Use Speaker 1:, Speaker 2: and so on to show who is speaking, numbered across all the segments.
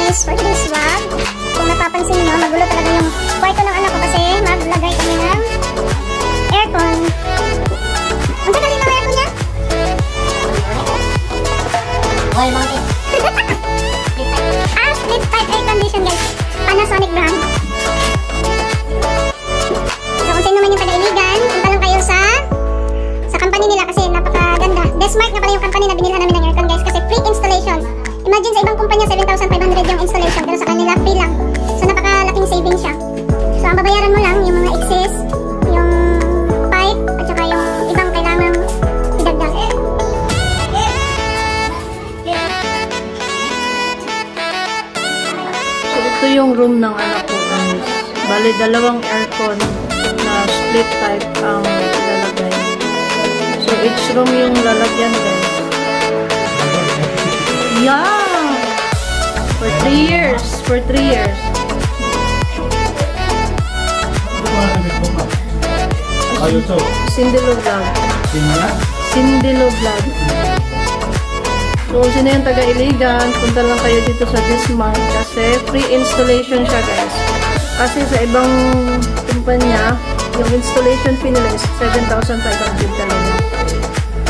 Speaker 1: guys, for today's vlog, kung napapansin nyo, magulo talaga yung kwarto ng anak ko kasi maglagay kami ng aircon. Ang tagal din ng aircon niya? Why, mountain? Split type air condition guys. Panasonic brand. So kung sino man yung taga-iligan, punta lang kayo sa company nila kasi napakaganda. Desmark na pala yung company na binilhan namin ng aircon guys kasi free installation. Imagine sa ibang kumpanya 7,500 yung installation pero sa kanila free lang. So napakalaking savings siya. So ang babayaran mo lang yung mga excess, yung pipe at saka yung ibang kailangang idagdag.
Speaker 2: So ito yung room ng anak ko guys. Bali dalawang aircon na split type ang ilalagay. So each room yung lalagyan guys. Yeah! For 3 years. For 3 years. Sindilo Vlog. Sindilo Vlog. So, sino yung taga-iligan, punta lang kayo dito sa Desmark kasi free installation siya guys. Kasi sa ibang kumpanya, yung installation fee nila is 7,500 talaga.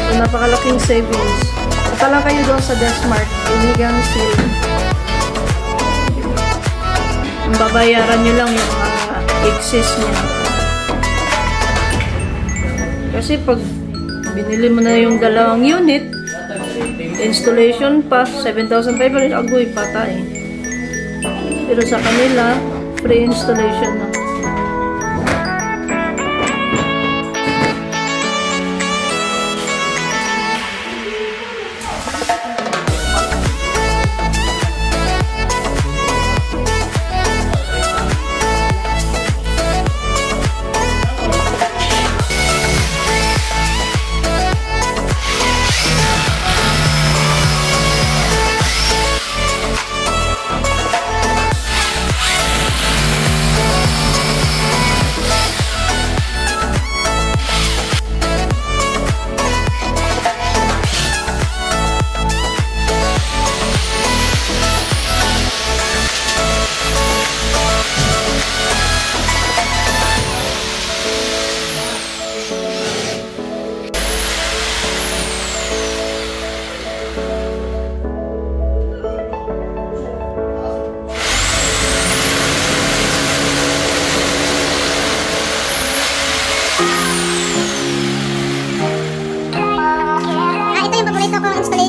Speaker 2: So, napakalaking savings. Punta lang kayo doon sa Desmark, iligang sale. Babayaran nyo lang yung excess niya. Kasi pag binili mo na yung dalawang unit, installation pa, 7,500, agoy patay. Pero sa kanila, free installation na.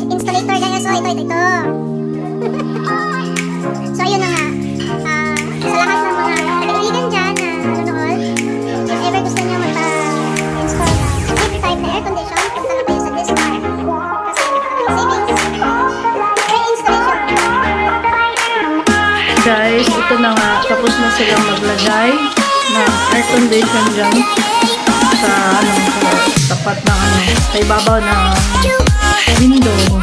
Speaker 2: Installator guys, so ito. So ayun na nga, sa lahat ng mga taga-iligan dyan na nanonood, if ever gusto nyo magpa-install na split type na air condition, punta lang kayo sa Desmark kasi savings, free installation. Guys, ito na nga, tapos na silang maglagay ng air condition dyan sa tapat ng sa ibabaw ng window.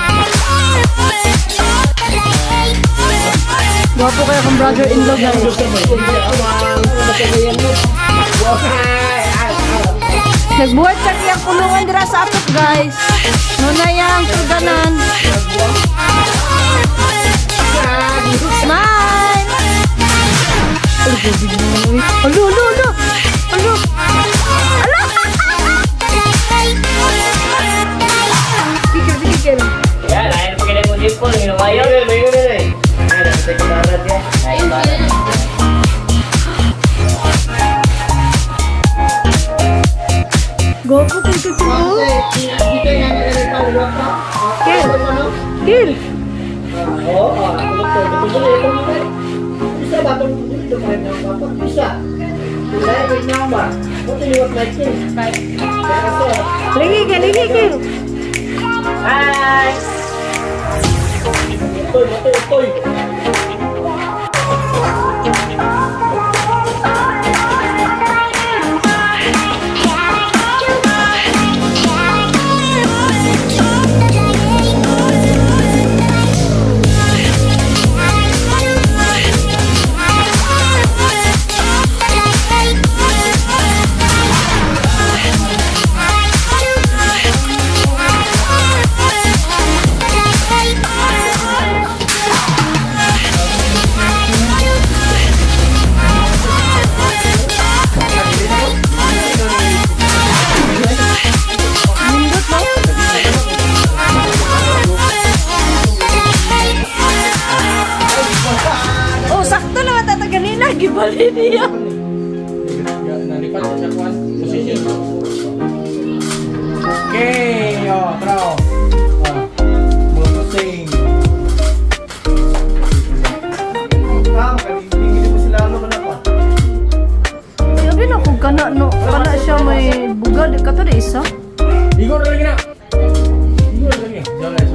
Speaker 2: Gwapo kayo kung brother-in-law guys. Nagbuhat ka niyang kulungan dira sa atot guys. Nunayang tuganan. Smile! Alo!
Speaker 3: Ya, lain pakai lemon jepol minum air. Ada saya kedarat ya. Ayo barat.
Speaker 2: Goku itu tuh. Kil.
Speaker 3: Oh, betul ya teman-teman. Bisa batok itu keren apa? Bisa. Saya punya nomor. Kau lihat lagi.
Speaker 2: Lagi Kil.
Speaker 3: Hai. Betul.
Speaker 2: Bali niya.
Speaker 4: Nalipat siya sa kuan position. Okay, oh, throw. Moving. Tingin mo sila ano na pa.
Speaker 2: Sabi na kung kana no, kana siya may bugad kato di isa.
Speaker 4: Igor lagi na. Igor lagi. Jalan.